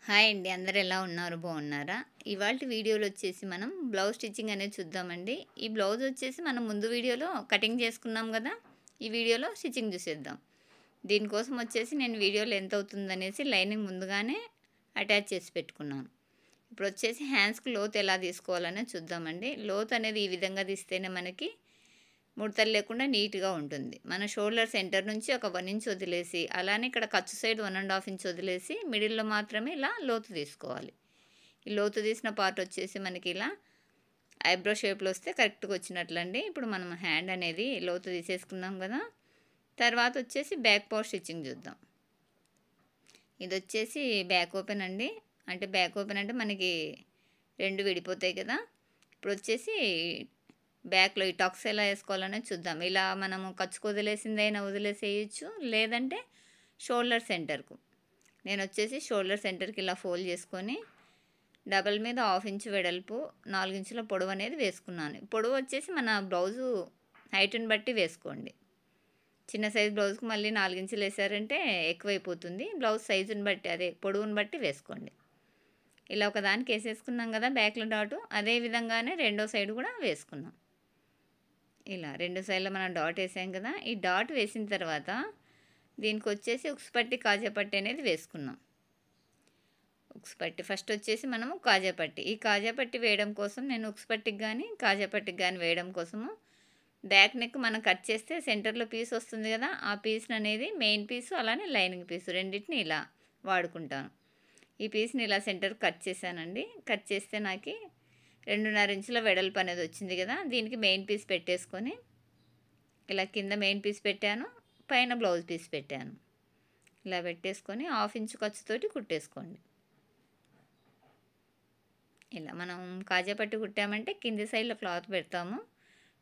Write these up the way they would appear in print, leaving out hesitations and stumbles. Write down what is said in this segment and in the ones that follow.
Hi అండి. అందరూ ఎలా ఉన్నారు? బాగున్నారా? ఇవాల్టి వీడియోలో వచ్చేసి మనం బ్లౌజ్ స్టిచ్చింగ్ అనేది చూద్దామండి. ఈ బ్లౌజ్ వచ్చేసి మనం ముందు వీడియోలో కటింగ్ చేసుకున్నాం కదా! ఈ వీడియోలో స్టిచ్చింగ్ చూసేద్దాం. దీనికోసం వచ్చేసి నేను వీడియోలో ఎంత అవుతుందనేసి లైనింగ్ ముందుగానే అటాచ్ చేసి పెట్టుకున్నాను. ఇప్పుడు వచ్చేసి హ్యాండ్స్‌కి లోతు ఎలా తీసుకోవాలనేది చూద్దామండి. లోతు అనేది ఈ విధంగా తీస్తేనే మనకి ముడతలు లేకుండా నీట్‌గా ఉంటుంది. మన షోల్డర్ సెంటర్ నుంచి ఒక 1 ఇంచ్ వదిలేసి, అలానే ఇక్కడ ఖర్చు సైడ్ 1 ½ ఇంచ్ వదిలేసి, మిడిల్‌లో మాత్రమే ఇలా లోతు తీసుకోవాలి. ఈ లోతు తీసిన పార్ట్ వచ్చేసి మనకి ఇలా ఐబ్రో షేప్‌లో వస్తే కరెక్ట్‌గా వచ్చినట్లండి. ఇప్పుడు మనం హ్యాండ్ అనేది లోతు తీసేసుకున్నాం కదా! తర్వాత వచ్చేసి బ్యాక్ పార్ట్ స్టిచ్చింగ్ చూద్దాం. ఇదొచ్చేసి బ్యాక్ ఓపెన్ అండి. అంటే బ్యాక్ ఓపెన్ అంటే మనకి 2 విడిపోతాయి కదా! ఇప్పుడొచ్చేసి బ్యాక్‌లో ఈ టక్స్ ఎలా ఏసుకోవాలనేది చూద్దాం. ఇలా మనము ఖర్చుకు వదిలేసిందైనా వదిలేసేయొచ్చు. లేదంటే షోల్డర్ సెంటర్‌కు. నేనొచ్చేసి షోల్డర్ సెంటర్‌కి ఇలా ఫోల్డ్ చేసుకొని, డబల్ మీద 1/2 ఇంచ్ వెడల్పు, 4 ఇంచుల పొడవు అనేది వేసుకున్నాను. పొడవు వచ్చేసి మన బ్లౌజు హైట్‌ని బట్టి వేసుకోండి. చిన్న సైజ్ బ్లౌజ్‌కి మళ్ళీ 4 ఇంచులు ఏసారంటే ఎక్కువైపోతుంది. బ్లౌజ్ సైజుని బట్టి అదే పొడవుని బట్టి వేసుకోండి. ఇలా ఒకదానికి ఏసేసుకున్నాం కదా! బ్యాక్‌లో డాటు. అదే విధంగానే రెండో సైడ్ కూడా వేసుకున్నాం. ఇలా 2 సైడ్‌లో మనం డాట్ ఏసాం కదా! ఈ డాట్ వేసిన తర్వాత దీనికొచ్చేసి ఉక్స్ పట్టి, కాజా పట్టి అనేది వేసుకున్నాం. ఉక్స్ పట్టి ఫస్ట్ వచ్చేసి మనము కాజా పట్టి. ఈ కాజా పట్టి వేయడం కోసం నేను ఉక్స్ పట్టికి గానీ, కాజా పట్టికి గానీ వేయడం కోసము బ్యాక్ నెక్ మనం కట్ చేస్తే సెంటర్‌లో పీస్ వస్తుంది కదా! ఆ పీస్‌ని అనేది మెయిన్ పీసు అలానే లైనింగ్ పీసు రెండిటిని ఇలా వాడుకుంటాను. ఈ పీస్‌ని ఇలా సెంటర్‌కి కట్ చేశానండి. కట్ చేస్తే నాకి 2.5 ఇంచుల వెడల్పు అనేది వచ్చింది కదా! దీనికి మెయిన్ పీస్ పెట్టేసుకొని ఇలా కింద మెయిన్ పీస్ పెట్టాను. పైన బ్లౌజ్ పీస్ పెట్టాను. ఇలా పెట్టేసుకొని 1/2 ఇంచు ఖర్చుతోటి కుట్టేసుకోండి. ఇలా మనం కాజా పట్టి కుట్టామంటే కింది సైడ్‌లో క్లాత్ పెడతాము.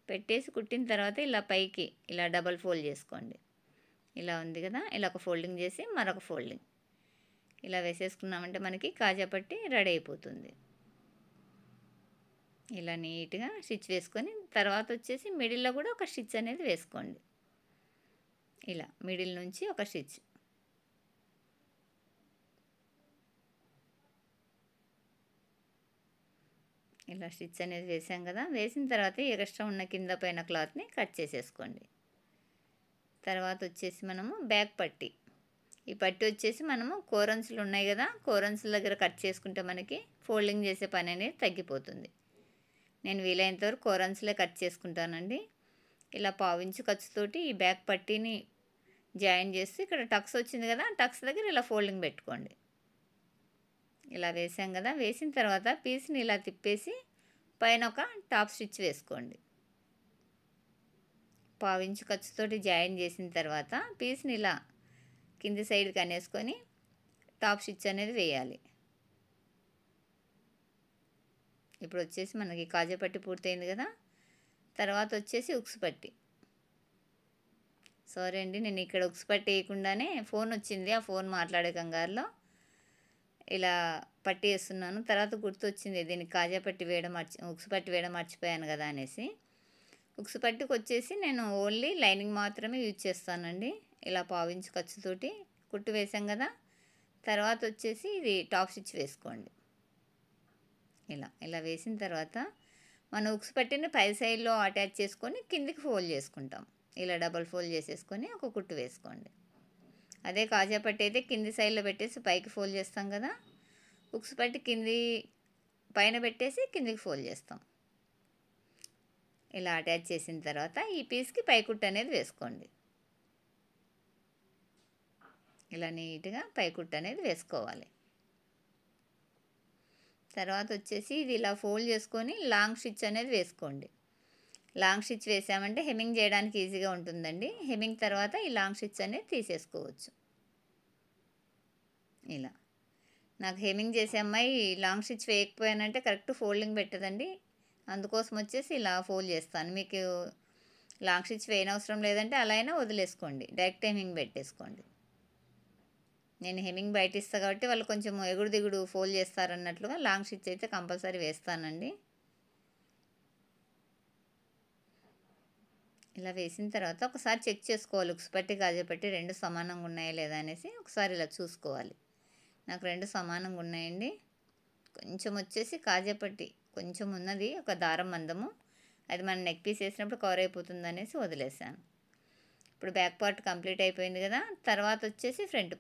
పెట్టేసి కుట్టిన తర్వాత ఇలా పైకి ఇలా డబల్ ఫోల్డ్ చేసుకోండి. ఇలా ఉంది కదా! ఇలా ఒక ఫోల్డింగ్ చేసి మరొక ఫోల్డింగ్. ఇలా వేసేసుకున్నామంటే మనకి కాజా పట్టి రెడీ అయిపోతుంది. ఇలా నీట్‌గా స్టిచ్ వేసుకొని తర్వాత వచ్చేసి మిడిల్‌లో కూడా ఒక స్టిచ్ అనేది వేసుకోండి. ఇలా మిడిల్ నుంచి ఒక స్టిచ్. ఇలా స్టిచ్ అనేది వేసాం కదా! వేసిన తర్వాత ఎక్స్ట్రా ఉన్న కింద పైన క్లాత్‌ని కట్ చేసేసుకోండి. తర్వాత వచ్చేసి మనము బ్యాక్ పట్టి. ఈ పట్టి వచ్చేసి మనము కోరన్స్‌లు ఉన్నాయి కదా! కోరన్స్‌ల దగ్గర కట్ చేసుకుంటే మనకి ఫోల్డింగ్ చేసే పని అనేది తగ్గిపోతుంది. నేను వీలైనంత వరకు కోరన్స్‌లే కట్ చేసుకుంటానండి. ఇలా పావించు ఖర్చుతోటి ఈ బ్యాక్ పట్టీని జాయిన్ చేసి ఇక్కడ టక్స్ వచ్చింది కదా! టక్స్ దగ్గర ఇలా ఫోల్డింగ్ పెట్టుకోండి. ఇలా వేసాం కదా! వేసిన తర్వాత పీస్‌ని ఇలా తిప్పేసి పైన ఒక టాప్ స్టిచ్ వేసుకోండి. పావించు ఖర్చుతోటి జాయిన్ చేసిన తర్వాత పీస్‌ని ఇలా కింది సైడ్‌కి అనేసుకొని టాప్ స్టిచ్ అనేది వేయాలి. ఇప్పుడు వచ్చేసి మనకి కాజా పట్టి పూర్తయింది కదా! తర్వాత వచ్చేసి ఉక్స్ పట్టి. సారీ అండి, నేను ఇక్కడ ఉక్స్ పట్టి వేయకుండానే ఫోన్ వచ్చింది. ఆ ఫోన్ మాట్లాడే కంగారులో ఇలా పట్టి వేస్తున్నాను. తర్వాత గుర్తొచ్చింది దీనికి కాజా పట్టి వేయడం ఉక్స్ పట్టి వేయడం మర్చిపోయాను కదా అనేసి. ఉక్స్ పట్టికి వచ్చేసి నేను ఓన్లీ లైనింగ్ మాత్రమే యూజ్ చేస్తానండి. ఇలా పావించు ఖర్చుతోటి కుట్టు వేసాం కదా! తర్వాత వచ్చేసి ఇది టాప్ స్టిచ్ వేసుకోండి. ఇలా వేసిన తర్వాత మన ఉక్స్ పట్టిని పై సైడ్‌లో అటాచ్ చేసుకొని కిందికి ఫోల్డ్ చేసుకుంటాం. ఇలా డబల్ ఫోల్డ్ చేసేసుకొని ఒక కుట్టు వేసుకోండి. అదే కాజా పట్టి అయితే కింది సైడ్‌లో పెట్టేసి పైకి ఫోల్డ్ చేస్తాం కదా! ఉక్స్ పట్టి కింది పైన పెట్టేసి కిందికి ఫోల్డ్ చేస్తాం. ఇలా అటాచ్ చేసిన తర్వాత ఈ పీస్‌కి పై కుట్టు అనేది వేసుకోండి. ఇలా నీట్‌గా పై కుట్టు అనేది వేసుకోవాలి. తర్వాత వచ్చేసి ఇది ఇలా ఫోల్డ్ చేసుకొని లాంగ్ స్టిచ్ అనేది వేసుకోండి. లాంగ్ స్టిచ్ వేసామంటే హెమ్మింగ్ చేయడానికి ఈజీగా ఉంటుందండి. హెమ్మింగ్ తర్వాత ఈ లాంగ్ స్టిచ్ అనేది తీసేసుకోవచ్చు. ఇలా నాకు హెమ్మింగ్ చేసే అమ్మాయి లాంగ్ స్టిచ్ వేయకపోయానంటే కరెక్ట్ ఫోల్డింగ్ పెట్టదండి. అందుకోసం వచ్చేసి ఇలా ఫోల్డ్ చేస్తాను. మీకు లాంగ్ స్టిచ్ వేయనవసరం లేదంటే అలా అయినా వదిలేసుకోండి. డైరెక్ట్ హెమ్మింగ్ పెట్టేసుకోండి. నేను హెమ్మింగ్ బయట ఇస్తా కాబట్టి వాళ్ళు కొంచెం ఎగుడు దిగుడు ఫోల్డ్ చేస్తారన్నట్లుగా లాంగ్ స్టిచ్ అయితే కంపల్సరీ వేస్తానండి. ఇలా వేసిన తర్వాత ఒకసారి చెక్ చేసుకోవాలి. ఉక్స్ పట్టి, కాజా పట్టి 2 సమానంగా ఉన్నాయా లేదా అనేసి ఒకసారి ఇలా చూసుకోవాలి. నాకు 2 సమానంగా ఉన్నాయండి. కొంచెం వచ్చేసి కాజాపట్టి కొంచెం ఉన్నది, ఒక దారం మందము. అది మనం నెక్ పీస్ వేసినప్పుడు కవర్ అయిపోతుంది అనేసి వదిలేసాను. ఇప్పుడు బ్యాక్ పార్ట్ కంప్లీట్ అయిపోయింది కదా. తర్వాత వచ్చేసి ఫ్రంట్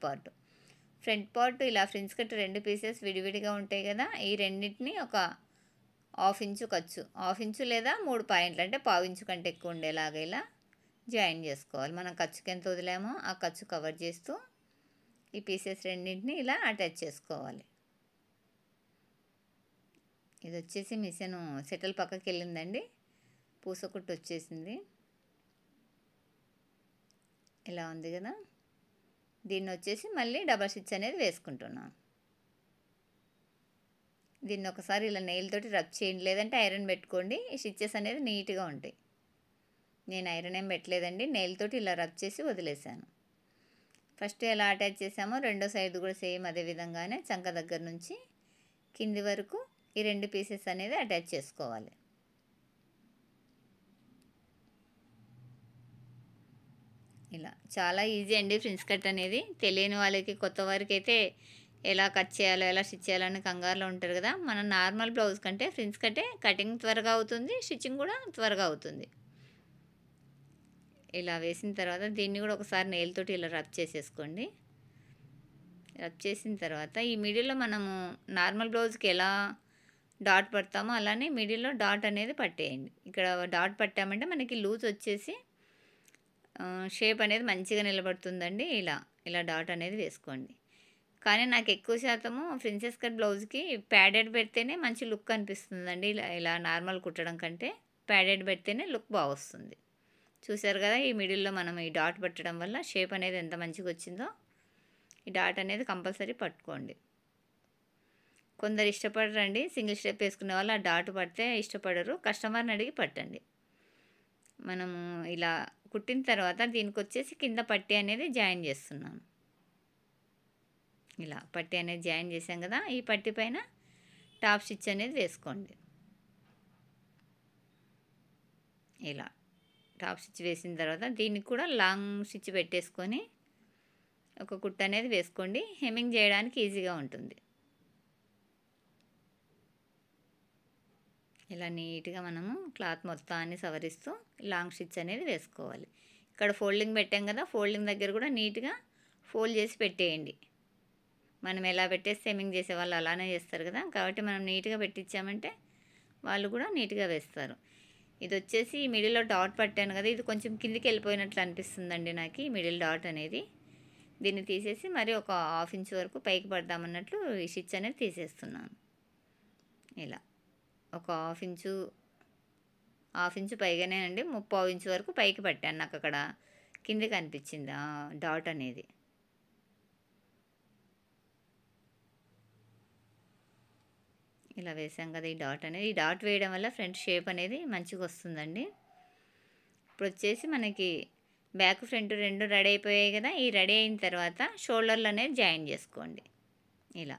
పార్ట్ ఇలా ఫ్రిన్స్ కట్ 2 పీసెస్ విడివిడిగా ఉంటాయి కదా. ఈ రెండింటిని ఒక హాఫ్ ఇంచు ఖర్చు, హాఫ్ ఇంచు లేదా 3 పాయింట్లు, అంటే పావు ఇంచు కంటే ఎక్కువ ఉండేలాగా ఇలా జాయిన్ చేసుకోవాలి. మనం ఖర్చుకి ఎంత వదిలామో ఆ ఖర్చు కవర్ చేస్తూ ఈ పీసెస్ రెండింటిని ఇలా అటాచ్ చేసుకోవాలి. ఇది వచ్చేసి మిషన్ సెటిల్ పక్కకి వెళ్ళిందండి, పూసకుట్టు వచ్చేసింది. ఇలా ఉంది కదా. దీన్ని వచ్చేసి మళ్ళీ డబల్ స్టిచ్ అనేది వేసుకుంటున్నాను. దీన్ని ఒకసారి ఇలా నెయిల్ తోటి రబ్ చేయండి, లేదంటే ఐరన్ పెట్టుకోండి. ఈ స్టిచ్చెస్ అనేది నీట్గా ఉంటాయి. నేను ఐరన్ ఏం పెట్టలేదండి, నెయిల్ తోటి ఇలా రబ్ చేసి వదిలేసాను. ఫస్ట్ ఎలా అటాచ్ చేసామో రెండో సైడ్ కూడా సేమ్ అదే విధంగానే చంక దగ్గర నుంచి కింది వరకు ఈ 2 పీసెస్ అనేది అటాచ్ చేసుకోవాలి. ఇలా చాలా ఈజీ అండి ఫ్రిన్స్ కట్ అనేది. తెలియని వాళ్ళకి, కొత్త వారికి అయితే ఎలా కట్ చేయాలో ఎలా స్టిచ్ చేయాలో అని కంగారులో ఉంటారు కదా. మన నార్మల్ బ్లౌజ్ కంటే ఫ్రిన్స్ కట్టే కటింగ్ త్వరగా అవుతుంది, స్టిచ్చింగ్ కూడా త్వరగా అవుతుంది. ఇలా వేసిన తర్వాత దీన్ని కూడా ఒకసారి నెయిల్ తోటి ఇలా రబ్ చేసేసుకోండి. రబ్ చేసిన తర్వాత ఈ మిడిల్లో మనము నార్మల్ బ్లౌజ్కి ఎలా డాట్ పడతామో అలానే మిడిల్లో డాట్ అనేది పట్టేయండి. ఇక్కడ డాట్ పట్టామంటే మనకి లూజ్ వచ్చేసి షేప్ అనేది మంచిగా నిలబడుతుందండి. ఇలా డాట్ అనేది వేసుకోండి. కానీ నాకు ఎక్కువ శాతము ప్రిన్సెస్ కట్ బ్లౌజ్కి ప్యాడెడ్ పెడితేనే మంచి లుక్ అనిపిస్తుందండి. ఇలా నార్మల్ కుట్టడం కంటే ప్యాడెడ్ పెడితేనే లుక్ బాగా వస్తుంది. చూసారు కదా, ఈ మిడిల్లో మనం ఈ డాట్ పట్టడం వల్ల షేప్ అనేది ఎంత మంచిగా వచ్చిందో. ఈ డాట్ అనేది కంపల్సరీ పట్టుకోండి. కొందరు ఇష్టపడరండి, సింగిల్ స్టెప్ వేసుకునే వాళ్ళు ఆ డాట్ పడితే ఇష్టపడరు. కస్టమర్ని అడిగి పట్టండి. మనము ఇలా కుట్టిన తర్వాత దీనికి వచ్చేసి కింద పట్టీ అనేది జాయిన్ చేస్తున్నాను. ఇలా పట్టీ అనేది జాయిన్ చేసాం కదా. ఈ పట్టీ పైన టాప్ స్టిచ్ అనేది వేసుకోండి. ఇలా టాప్ స్టిచ్ వేసిన తర్వాత దీనికి కూడా లాంగ్ స్టిచ్ పెట్టేసుకొని ఒక కుట్టు అనేది వేసుకోండి. హెమ్మింగ్ చేయడానికి ఈజీగా ఉంటుంది. ఇలా నీట్గా మనము క్లాత్ మొత్తాన్ని సవరిస్తూ లాంగ్ స్టిచ్ అనేది వేసుకోవాలి. ఇక్కడ ఫోల్డింగ్ పెట్టాం కదా, ఫోల్డింగ్ దగ్గర కూడా నీట్గా ఫోల్డ్ చేసి పెట్టేయండి. మనం ఎలా పెట్టేస్తే హెమ్మింగ్ చేసే వాళ్ళు అలానే చేస్తారు కదా, కాబట్టి మనం నీట్గా పెట్టించామంటే వాళ్ళు కూడా నీట్గా వేస్తారు. ఇది వచ్చేసి మిడిల్లో డాట్ పట్టాను కదా, ఇది కొంచెం కిందికి వెళ్ళిపోయినట్లు అనిపిస్తుందండి నాకు ఈ మిడిల్ డాట్ అనేది. దీన్ని తీసేసి మరి ఒక హాఫ్ ఇంచ్ వరకు పైకి పడదామన్నట్లు ఈ స్టిచ్ అనేది తీసేస్తున్నాను. ఇలా ఒక హాఫ్ ఇంచు పైగానే అండి, 3/4 ఇంచు వరకు పైకి పట్టాను. నాకు అక్కడ కిందికి అనిపించింది ఆ డాట్ అనేది. ఇలా వేసాం కదా ఈ డాట్ అనేది. ఈ డాట్ వేయడం వల్ల ఫ్రంట్ షేప్ అనేది మంచిగా వస్తుందండి. ఇప్పుడు వచ్చేసి మనకి బ్యాక్ ఫ్రంట్ 2 రెడీ అయిపోయాయి కదా. ఈ రెడీ అయిన తర్వాత షోల్డర్లు అనేది జాయిన్ చేసుకోండి. ఇలా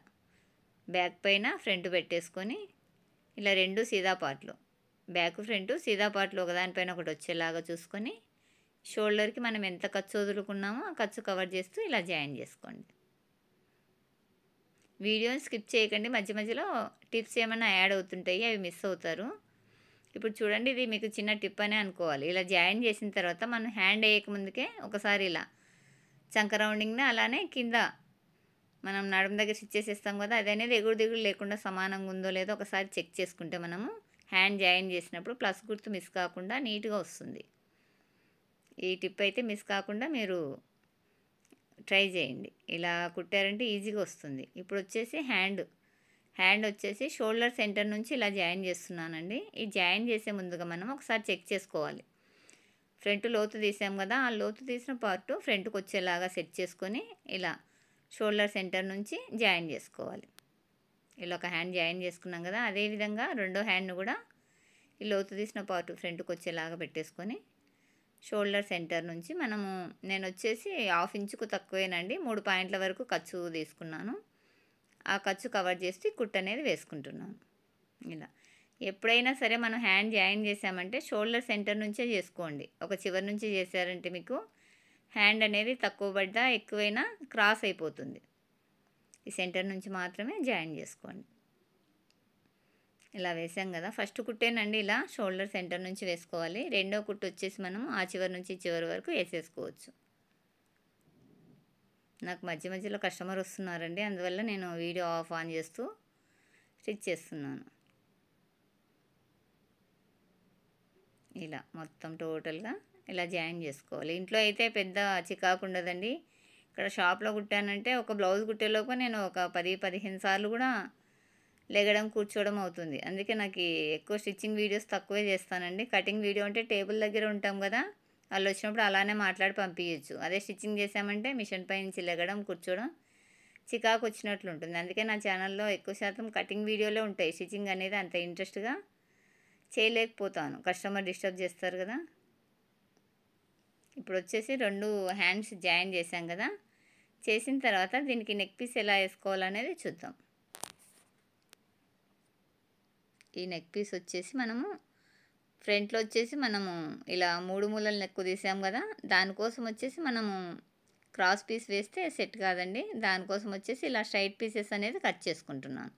బ్యాక్ పైన ఫ్రంట్ పెట్టేసుకొని ఇలా 2 సీదా పార్ట్లు, బ్యాక్ ఫ్రంట్ సీదా పార్ట్లు ఒకదానిపైన ఒకటి వచ్చేలాగా చూసుకొని షోల్డర్కి మనం ఎంత ఖర్చు వదులుకున్నామో ఆ ఖర్చు కవర్ చేస్తూ ఇలా జాయిన్ చేసుకోండి. వీడియోని స్కిప్ చేయకండి, మధ్య మధ్యలో టిప్స్ ఏమైనా యాడ్ అవుతుంటాయి, అవి మిస్ అవుతారు. ఇప్పుడు చూడండి, ఇది మీకు చిన్న టిప్ అనే అనుకోవాలి. ఇలా జాయిన్ చేసిన తర్వాత మనం హ్యాండ్ వేయకముందుకే ఒకసారి ఇలా చంక రౌండింగ్ని అలానే కింద మనం నడుము దగ్గర స్టిచ్ చేసేస్తాం కదా, అది అనేది ఎగుడు దిగుడు లేకుండా సమానంగా ఉందో లేదో ఒకసారి చెక్ చేసుకుంటే మనము హ్యాండ్ జాయిన్ చేసినప్పుడు ప్లస్ గుర్తు మిస్ కాకుండా నీట్గా వస్తుంది. ఈ టిప్ అయితే మిస్ కాకుండా మీరు ట్రై చేయండి. ఇలా కుట్టారంటే ఈజీగా వస్తుంది. ఇప్పుడు వచ్చేసి హ్యాండ్ వచ్చేసి షోల్డర్ సెంటర్ నుంచి ఇలా జాయిన్ చేస్తున్నానండి. ఈ జాయిన్ చేసే ముందుగా మనం ఒకసారి చెక్ చేసుకోవాలి. ఫ్రంట్ లోతు తీసాం కదా, ఆ లోతు తీసిన పార్ట్ ఫ్రంట్కి వచ్చేలాగా సెట్ చేసుకొని ఇలా షోల్డర్ సెంటర్ నుంచి జాయిన్ చేసుకోవాలి. ఇలా ఒక హ్యాండ్ జాయిన్ చేసుకున్నాం కదా, అదేవిధంగా రెండో హ్యాండ్ను కూడా ఈ లోతు తీసిన పార్ట్ ఫ్రంట్కి వచ్చేలాగా పెట్టేసుకొని షోల్డర్ సెంటర్ నుంచి నేను వచ్చేసి హాఫ్ ఇంచుకు తక్కువేనండి, 3 పాయింట్ల వరకు ఖర్చు తీసుకున్నాను. ఆ ఖర్చు కవర్ చేసి కుట్టు అనేది వేసుకుంటున్నాను. ఇలా ఎప్పుడైనా సరే మనం హ్యాండ్ జాయిన్ చేసామంటే షోల్డర్ సెంటర్ నుంచే చేసుకోండి. ఒక చివరి నుంచి చేశారంటే మీకు హ్యాండ్ అనేది తక్కువ పడ్డా ఎక్కువైనా క్రాస్ అయిపోతుంది. ఈ సెంటర్ నుంచి మాత్రమే జాయిన్ చేసుకోండి. ఇలా వేసాం కదా, ఫస్ట్ కుట్టేనండి ఇలా షోల్డర్ సెంటర్ నుంచి వేసుకోవాలి. రెండో కుట్టు వచ్చేసి మనము ఆ చివరి నుంచి చివరి వరకు వేసేసుకోవచ్చు. నాకు మధ్య మధ్యలో కస్టమర్ వస్తున్నారండి, అందువల్ల నేను వీడియో ఆఫ్ ఆన్ చేస్తూ స్టిచ్ చేస్తున్నాను. ఇలా మొత్తం టోటల్గా ఇలా జాయిన్ చేసుకోవాలి. ఇంట్లో అయితే పెద్ద చికాకు ఉండదండి. ఇక్కడ షాప్లో కుట్టానంటే ఒక బ్లౌజ్ కుట్టేలోపు నేను ఒక 10-15 సార్లు కూడా లెగడం కూర్చోవడం అవుతుంది. అందుకే నాకు ఎక్కువ స్టిచ్చింగ్ వీడియోస్ తక్కువే చేస్తానండి. కటింగ్ వీడియో అంటే టేబుల్ దగ్గర ఉంటాం కదా, వాళ్ళు వచ్చినప్పుడు అలానే మాట్లాడి పంపించచ్చు. అదే స్టిచ్చింగ్ చేసామంటే మిషన్ పై నుంచి లెగడం కూర్చోవడం చికాకు వచ్చినట్లు ఉంటుంది. అందుకే నా ఛానల్లో ఎక్కువ శాతం కటింగ్ వీడియోలే ఉంటాయి. స్టిచ్చింగ్ అనేది అంత ఇంట్రెస్ట్గా చేయలేకపోతాను, కస్టమర్ డిస్టర్బ్ చేస్తారు కదా. ఇప్పుడు వచ్చేసి 2 హ్యాండ్స్ జాయిన్ చేసాం కదా, చేసిన తర్వాత దీనికి నెక్ పీస్ ఎలా వేసుకోవాలనేది చూద్దాం. ఈ నెక్ పీస్ వచ్చేసి మనము ఫ్రంట్లో వచ్చేసి మనము ఇలా 3 మూలలు నెక్ తీసాం కదా, దానికోసం వచ్చేసి మనము క్రాస్ పీస్ వేస్తే సెట్ కాదండి. దానికోసం వచ్చేసి ఇలా స్ట్రైట్ పీసెస్ అనేది కట్ చేసుకుంటున్నాను.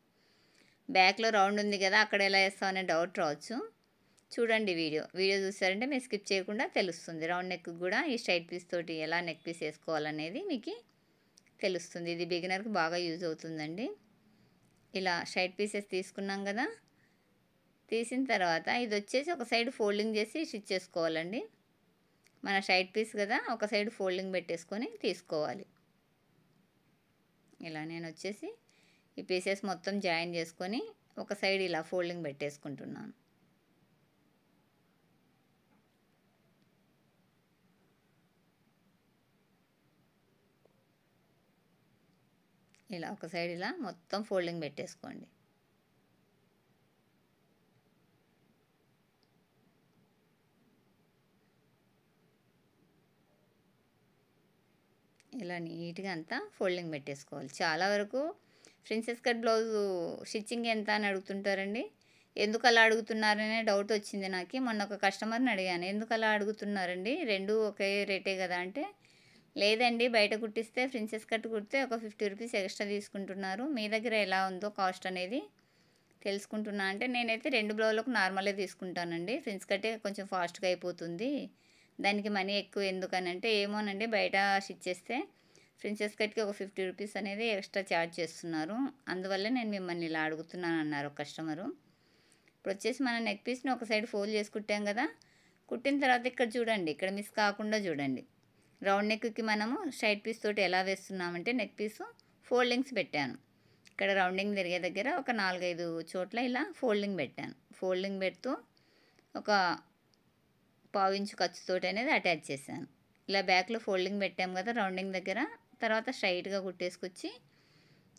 బ్యాక్లో రౌండ్ ఉంది కదా, అక్కడ ఎలా వేస్తాం అనే డౌట్ రావచ్చు. చూడండి వీడియో చూసారంటే మీరు స్కిప్ చేయకుండా తెలుస్తుంది. రౌండ్ నెక్ కూడా ఈ స్ట్రైట్ పీస్ తోటి ఎలా నెక్ పీస్ వేసుకోవాలనేది మీకు తెలుస్తుంది. ఇది బిగినర్కి బాగా యూజ్ అవుతుందండి. ఇలా స్ట్రైట్ పీసెస్ తీసుకున్నాం కదా, తీసిన తర్వాత ఇది వచ్చేసి ఒక సైడ్ ఫోల్డింగ్ చేసి స్టిచ్ చేసుకోవాలండి. మన స్ట్రైట్ పీస్ కదా, ఒక సైడ్ ఫోల్డింగ్ పెట్టేసుకొని తీసుకోవాలి. ఇలా నేను వచ్చేసి ఈ పీసెస్ మొత్తం జాయిన్ చేసుకొని ఒక సైడ్ ఇలా ఫోల్డింగ్ పెట్టేసుకుంటున్నాను. ఇలా ఒక సైడ్ ఇలా మొత్తం ఫోల్డింగ్ పెట్టేసుకోండి. ఇలా నీట్గా అంతా ఫోల్డింగ్ పెట్టేసుకోవాలి. చాలా వరకు ప్రిన్సెస్ కట్ బ్లౌజు స్టిచ్చింగ్ ఎంత అని అడుగుతుంటారండి. ఎందుకు అలా అడుగుతున్నారనే డౌట్ వచ్చింది నాకు. మొన్న ఒక కస్టమర్ని అడిగాను, ఎందుకు అలా అడుగుతున్నారండి, రెండు ఒకే రేటే కదా అంటే, లేదండి బయట కుట్టిస్తే ప్రిన్సెస్ కట్ కుడితే ఒక 50 రూపీస్ ఎక్స్ట్రా తీసుకుంటున్నారు, మీ దగ్గర ఎలా ఉందో కాస్ట్ అనేది తెలుసుకుంటున్నా అంటే, నేనైతే 2 బ్లౌజులకు నార్మలే తీసుకుంటానండి, ప్రిన్స్ కట్టే కొంచెం ఫాస్ట్గా అయిపోతుంది, దానికి మనీ ఎక్కువ ఎందుకని అంటే, ఏమోనండి బయట స్టిచ్ చేస్తే ప్రిన్సెస్ కట్కి ఒక 50 రూపీస్ అనేది ఎక్స్ట్రా ఛార్జ్ చేస్తున్నారు, అందువల్ల నేను మిమ్మల్ని ఇలా అడుగుతున్నాను అన్నారు ఒక కస్టమరు. ఇప్పుడు వచ్చేసి మన నెక్ పీస్ని ఒక సైడ్ ఫోల్డ్ చేసి కుట్టాం కదా, కుట్టిన తర్వాత ఇక్కడ చూడండి, ఇక్కడ మిస్ కాకుండా చూడండి. రౌండ్ నెక్కి మనము స్ట్రైట్ పీస్ తోటి ఎలా వేస్తున్నామంటే, నెక్ పీసు ఫోల్డింగ్స్ పెట్టాను. ఇక్కడ రౌండింగ్ తిరిగే దగ్గర ఒక 4-5 చోట్ల ఇలా ఫోల్డింగ్ పెట్టాను. ఫోల్డింగ్ పెడుతూ ఒక 1/4 ఇంచు ఖర్చుతోటి అనేది అటాచ్ చేశాను. ఇలా బ్యాక్లో ఫోల్డింగ్ పెట్టాము కదా రౌండింగ్ దగ్గర, తర్వాత స్ట్రైట్గా కుట్టేసుకొచ్చి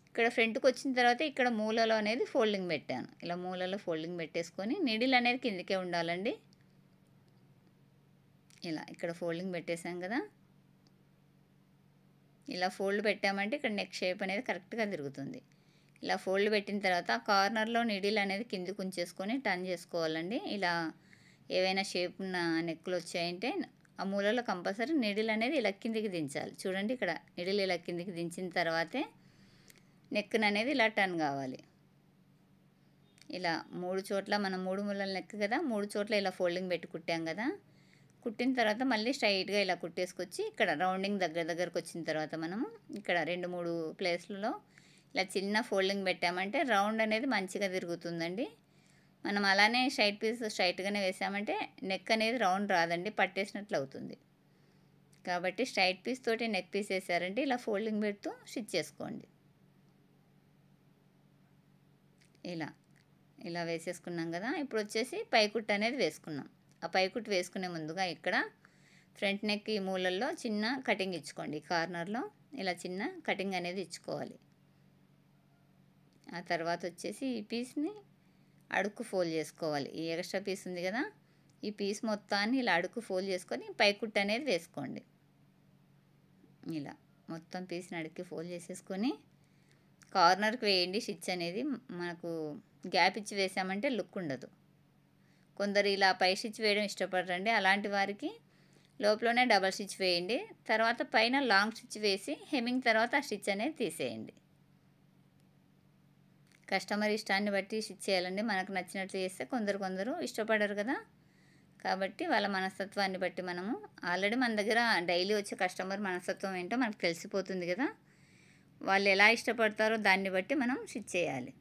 ఇక్కడ ఫ్రంట్కి వచ్చిన తర్వాత ఇక్కడ మూలలో అనేది ఫోల్డింగ్ పెట్టాను. ఇలా మూలలో ఫోల్డింగ్ పెట్టేసుకొని నీడిల్ అనేది కిందకే ఉండాలండి. ఇలా ఇక్కడ ఫోల్డింగ్ పెట్టేసాం కదా, ఇలా ఫోల్డ్ పెట్టామంటే ఇక్కడ నెక్ షేప్ అనేది కరెక్ట్గా తిరుగుతుంది. ఇలా ఫోల్డ్ పెట్టిన తర్వాత ఆ కార్నర్లో నీడిల్ అనేది కిందకు ఉంచేసుకొని టర్న్ చేసుకోవాలండి. ఇలా ఏవైనా షేప్ ఉన్న నెక్కులు వచ్చాయంటే ఆ మూలలో కంపల్సరీ నీడిల్ అనేది ఇలా కిందికి దించాలి. చూడండి ఇక్కడ నీడిల్ ఇలా కిందికి దించిన తర్వాతే నెక్ను అనేది ఇలా టర్న్ కావాలి. ఇలా 3 చోట్ల మనం 3 మూలల నెక్ కదా, 3 చోట్ల ఇలా ఫోల్డింగ్ పెట్టి కుట్టాం కదా, కుట్టిన తర్వాత మళ్ళీ స్ట్రైట్గా ఇలా కుట్టేసుకొచ్చి ఇక్కడ రౌండింగ్ దగ్గరకు వచ్చిన తర్వాత మనము ఇక్కడ 2-3 ప్లేస్లలో ఇలా చిన్న ఫోల్డింగ్ పెట్టామంటే రౌండ్ అనేది మంచిగా తిరుగుతుందండి. మనం అలానే స్ట్రైట్ పీస్ స్ట్రైట్గానే వేసామంటే నెక్ అనేది రౌండ్ రాదండి, పట్టేసినట్లు అవుతుంది. కాబట్టి స్ట్రైట్ పీస్ తోటి నెక్ పీస్ వేసారంటే ఇలా ఫోల్డింగ్ పెడుతూ స్టిచ్ చేసుకోండి. ఇలా వేసేసుకున్నాం కదా, ఇప్పుడు వచ్చేసి పైకుట్టు అనేది వేసుకున్నాం. ఆ పైకుట్టు వేసుకునే ముందుగా ఇక్కడ ఫ్రంట్ నెక్ ఈ మూలల్లో చిన్న కటింగ్ ఇచ్చుకోండి. కార్నర్లో ఇలా చిన్న కటింగ్ అనేది ఇచ్చుకోవాలి. ఆ తర్వాత వచ్చేసి ఈ పీస్ని అడుక్కు ఫోల్డ్ చేసుకోవాలి. ఈ ఎక్స్ట్రా పీస్ ఉంది కదా, ఈ పీస్ మొత్తాన్ని ఇలా అడుక్కు ఫోల్డ్ చేసుకొని పైకుట్టు అనేది వేసుకోండి. ఇలా మొత్తం పీస్ని అడుక్కి ఫోల్డ్ చేసేసుకొని కార్నర్కి వేయండి. స్టిచ్ అనేది మనకు గ్యాప్ ఇచ్చి వేసామంటే లుక్ ఉండదు. కొందరు ఇలా పై స్టిచ్ వేయడం ఇష్టపడరండి, అలాంటి వారికి లోపలనే డబల్ స్టిచ్ వేయండి. తర్వాత పైన లాంగ్ స్టిచ్ వేసి హెమ్మింగ్ తర్వాత ఆ స్టిచ్ అనేది తీసేయండి. కస్టమర్ ఇష్టాన్ని బట్టి స్టిచ్ చేయాలండి. మనకు నచ్చినట్లు చేస్తే కొందరు ఇష్టపడరు కదా! కాబట్టి వాళ్ళ మనస్తత్వాన్ని బట్టి మనము ఆల్రెడీ మన దగ్గర డైలీ వచ్చే కస్టమర్ మనస్తత్వం ఏంటో మనకు తెలిసిపోతుంది కదా! వాళ్ళు ఎలా ఇష్టపడతారో దాన్ని బట్టి మనం స్టిచ్ చేయాలి.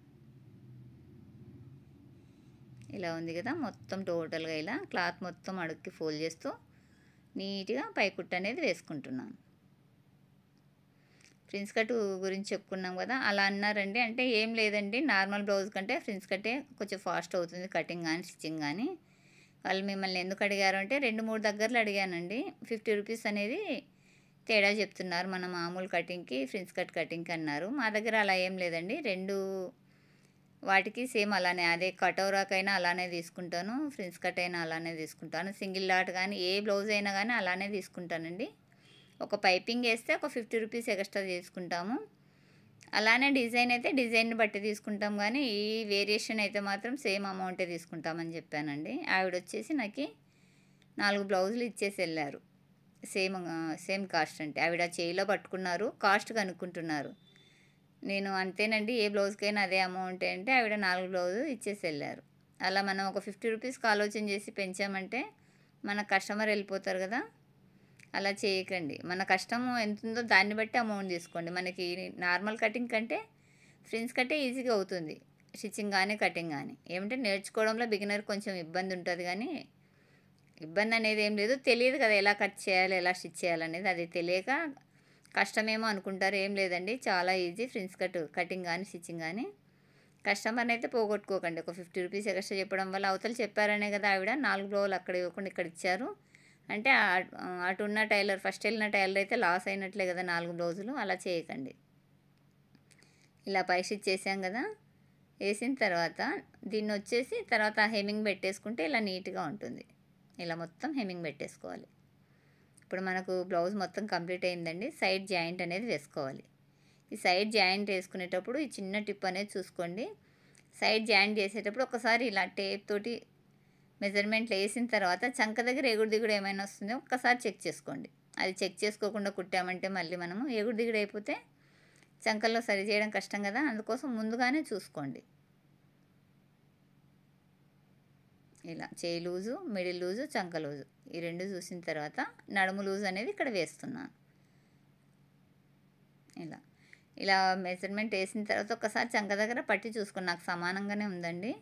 ఇలా ఉంది కదా! మొత్తం టోటల్‌గా ఇలా క్లాత్ మొత్తం అడుక్కి ఫోల్డ్ చేస్తూ నీట్‌గా పైకుట్టు అనేది వేసుకుంటున్నాను. ఫ్రిన్స్ కట్ గురించి చెప్పుకున్నాం కదా! అలా అన్నారండి. అంటే ఏం లేదండి, నార్మల్ బ్లౌజ్ కంటే ఫ్రిన్స్ కట్టే కొంచెం ఫాస్ట్ అవుతుంది కటింగ్ కానీ స్టిచ్చింగ్ కానీ. వాళ్ళు మిమ్మల్ని ఎందుకు అడిగారు అంటే 2, 3 దగ్గరలో అడిగానండి. 50 రూపీస్ అనేది తేడా చెప్తున్నారు మన మామూలు కటింగ్‌కి, ఫ్రిన్స్ కట్ కటింగ్‌కి అన్నారు. మా దగ్గర అలా ఏం లేదండి. 2 వాటికి సేమ్ అలానే, అదే కటోరాకైనా అలానే తీసుకుంటాను, ఫ్రిన్స్ కట్ అయినా అలానే తీసుకుంటాను. సింగిల్ డాట్ కానీ ఏ బ్లౌజ్ అయినా కానీ అలానే తీసుకుంటానండి. ఒక పైపింగ్ వేస్తే ఒక 50 రూపీస్ ఎక్స్ట్రా తీసుకుంటాము. అలానే డిజైన్ అయితే డిజైన్‌ని బట్టి తీసుకుంటాం కానీ ఈ వేరియేషన్ అయితే మాత్రం సేమ్ అమౌంటే తీసుకుంటామని చెప్పానండి. ఆవిడొచ్చేసి నాకి 4 బ్లౌజులు ఇచ్చేసి వెళ్ళారు. సేమ్ కాస్ట్ అంటే ఆవిడ చేయిలో పట్టుకున్నారు, కాస్ట్ కనుక్కుంటున్నారు. నేను అంతేనండి, ఏ బ్లౌజ్‌కైనా అదే అమౌంటే అంటే ఆవిడ 4 బ్లౌజులు ఇచ్చేసి వెళ్ళారు. అలా మనం ఒక 50 రూపీస్‌కి ఆలోచన చేసి పెంచామంటే మన కస్టమర్ వెళ్ళిపోతారు కదా! అలా చేయకండి. మన కష్టము ఎంతుందో దాన్ని బట్టి అమౌంట్ తీసుకోండి. మనకి నార్మల్ కటింగ్ కంటే ఫ్రిన్స్ కట్టే ఈజీగా అవుతుంది. స్టిచ్చింగ్ కానీ, కటింగ్ కానీ. ఏమంటే నేర్చుకోవడంలో బిగినర్ కొంచెం ఇబ్బంది ఉంటుంది కానీ, ఇబ్బంది అనేది ఏం లేదు. తెలియదు కదా ఎలా కట్ చేయాలి, ఎలా స్టిచ్ చేయాలనేది. అది తెలియక కష్టమేమో అనుకుంటారు. ఏం లేదండి, చాలా ఈజీ ఫ్రిన్స్ కటింగ్ కానీ, స్టిచ్చింగ్ కానీ. కస్టమర్ని అయితే పోగొట్టుకోకండి. ఒక 50 రూపీస్ ఎక్స్ట్రా చెప్పడం వల్ల అవతల చెప్పారనే కదా ఆవిడ 4 బ్లౌజులు అక్కడ ఇవ్వకుండా ఇక్కడ ఇచ్చారు. అంటే అటున్న టైలర్, ఫస్ట్ వెళ్ళిన టైలర్ అయితే లాస్ అయినట్లే కదా 4 బ్లౌజులు. అలా చేయకండి. ఇలా పై స్టిచ్ చేసాం కదా! వేసిన తర్వాత దీన్ని వచ్చేసి తర్వాత హెమ్మింగ్ పెట్టేసుకుంటే ఇలా నీట్‌గా ఉంటుంది. ఇలా మొత్తం హెమ్మింగ్ పెట్టేసుకోవాలి. ఇప్పుడు మనకు బ్లౌజ్ మొత్తం కంప్లీట్ అయిందండి. సైడ్ జాయింట్ అనేది వేసుకోవాలి. ఈ సైడ్ జాయింట్ వేసుకునేటప్పుడు ఈ చిన్న టిప్ అనేది చూసుకోండి. సైడ్ జాయింట్ చేసేటప్పుడు ఒకసారి ఇలా టేప్ తోటి మెజర్మెంట్లు వేసిన తర్వాత చంక దగ్గర ఎగుడు దిగుడు ఏమైనా వస్తుందో ఒక్కసారి చెక్ చేసుకోండి. అది చెక్ చేసుకోకుండా కుట్టామంటే మళ్ళీ మనము ఎగుడు దిగుడు అయిపోతే చంకల్లో సరి చేయడం కష్టం కదా! అందుకోసం ముందుగానే చూసుకోండి. ఇలా చేయి లూజు, మిడిల్ లూజు, చంక లూజు ఈ 2 చూసిన తర్వాత నడుము లూజ్ అనేది ఇక్కడ వేస్తున్నాను. ఇలా మెజర్మెంట్ వేసిన తర్వాత ఒకసారి చంక దగ్గర పట్టి చూసుకోండి. నాకు సమానంగానే ఉందండి.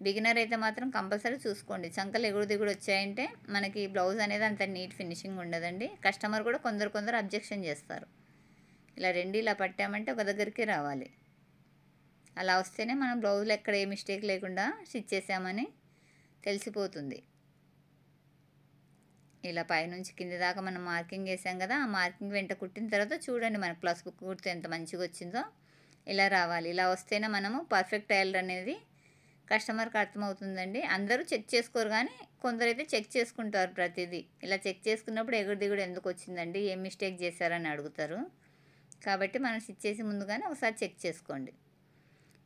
బిగినర్ అయితే మాత్రం కంపల్సరీ చూసుకోండి. చంకలు ఎగుడు దిగుడు వచ్చాయంటే మనకి బ్లౌజ్ అనేది అంత నీట్ ఫినిషింగ్ ఉండదండి. కస్టమర్ కూడా కొందరు అబ్జెక్షన్ చేస్తారు. ఇలా 2 ఇలా పట్టామంటే ఒక దగ్గరికి రావాలి. అలా వస్తేనే మనం బ్లౌజ్లో ఎక్కడ ఏ మిస్టేక్ లేకుండా స్టిచ్ చేసామని తెలిసిపోతుంది. ఇలా పైనుంచి కింద దాకా మనం మార్కింగ్ వేసాం కదా! ఆ మార్కింగ్ వెంట కుట్టిన తర్వాత చూడండి మనకు ప్లస్ బుక్ కుడితే ఎంత మంచిగా వచ్చిందో. ఇలా రావాలి. ఇలా వస్తేనే మనము పర్ఫెక్ట్ టైలర్ అనేది కస్టమర్కి అర్థమవుతుందండి. అందరూ చెక్ చేసుకోరు కానీ కొందరైతే చెక్ చేసుకుంటారు ప్రతిదీ. ఇలా చెక్ చేసుకున్నప్పుడు ఎగుడు దిగుడు ఎందుకు వచ్చిందండి, ఏం మిస్టేక్ చేశారని అడుగుతారు. కాబట్టి మనం స్టిచ్ చేసే ముందుగానే ఒకసారి చెక్ చేసుకోండి.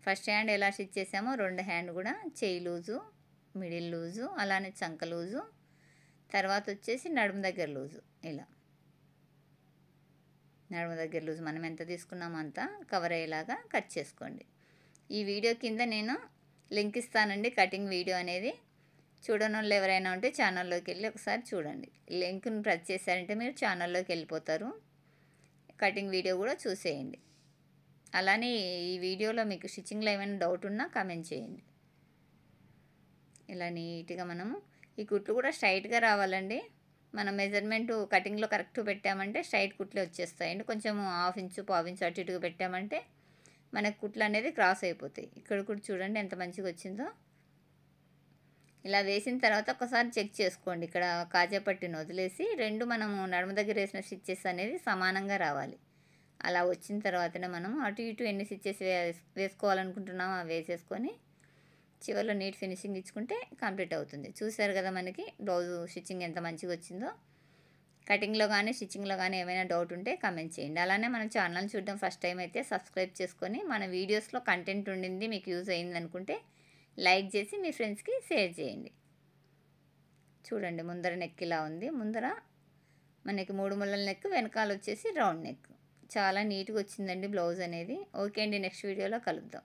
ఫస్ట్ హ్యాండ్ ఎలా స్టిచ్ చేసామో 2 హ్యాండ్ కూడా చేయి లూజు, మిడిల్ లూజు, అలానే చంక లూజు, తర్వాత వచ్చేసి నడుము దగ్గర లూజు. ఇలా నడుము దగ్గర లూజు మనం ఎంత తీసుకున్నామో అంత కవర్ అయ్యేలాగా కట్ చేసుకోండి. ఈ వీడియో కింద నేను లింక్ ఇస్తానండి, కటింగ్ వీడియో అనేది. చూడని వాళ్ళు ఎవరైనా ఉంటే ఛానల్లోకి వెళ్ళి ఒకసారి చూడండి. లింక్ని ప్రెస్ చేశారంటే మీరు ఛానల్లోకి వెళ్ళిపోతారు. కటింగ్ వీడియో కూడా చూసేయండి. అలానే ఈ వీడియోలో మీకు స్టిచ్చింగ్లో ఏమైనా డౌట్ ఉన్నా కామెంట్ చేయండి. ఇలా నీట్గా మనము ఈ కుట్లు కూడా స్ట్రైట్గా రావాలండి. మనం మెజర్మెంట్ కటింగ్లో కరెక్ట్ పెట్టామంటే స్ట్రైట్ కుట్లే వచ్చేస్తాయండి. కొంచెం 1/2 ఇంచు, 1/4 ఇంచు అటు ఇటుగా పెట్టామంటే మనకు కుట్లు అనేది క్రాస్ అయిపోతాయి. ఇక్కడ కూడా చూడండి ఎంత మంచిగా వచ్చిందో. ఇలా వేసిన తర్వాత ఒకసారి చెక్ చేసుకోండి. ఇక్కడ కాజా పట్టిని వదిలేసి 2 మనము నడుము దగ్గర వేసిన స్టిచ్చెస్ అనేది సమానంగా రావాలి. అలా వచ్చిన తర్వాతనే మనము అటు ఇటు ఎన్ని స్టిచ్చెస్ వేసుకోవాలనుకుంటున్నామో అవి వేసేసుకొని చివరిలో నీట్ ఫినిషింగ్ ఇచ్చుకుంటే కంప్లీట్ అవుతుంది. చూసారు కదా మనకి బ్లౌజు స్టిచ్చింగ్ ఎంత మంచిగా వచ్చిందో. కటింగ్లో కానీ స్టిచ్చింగ్లో కానీ ఏమైనా డౌట్ ఉంటే కామెంట్ చేయండి. అలానే మన ఛానల్ చూడడం ఫస్ట్ టైం అయితే సబ్స్క్రైబ్ చేసుకొని మన వీడియోస్లో కంటెంట్ ఉండింది మీకు యూజ్ అయింది అనుకుంటే లైక్ చేసి మీ ఫ్రెండ్స్కి షేర్ చేయండి. చూడండి ముందర నెక్ ఇలా ఉంది. ముందర మనకి 3 ముళ్ళల నెక్, వెనకాల వచ్చేసి రౌండ్ నెక్. చాలా నీట్గా వచ్చిందండి బ్లౌజ్ అనేది. ఓకే అండి, నెక్స్ట్ వీడియోలో కలుద్దాం.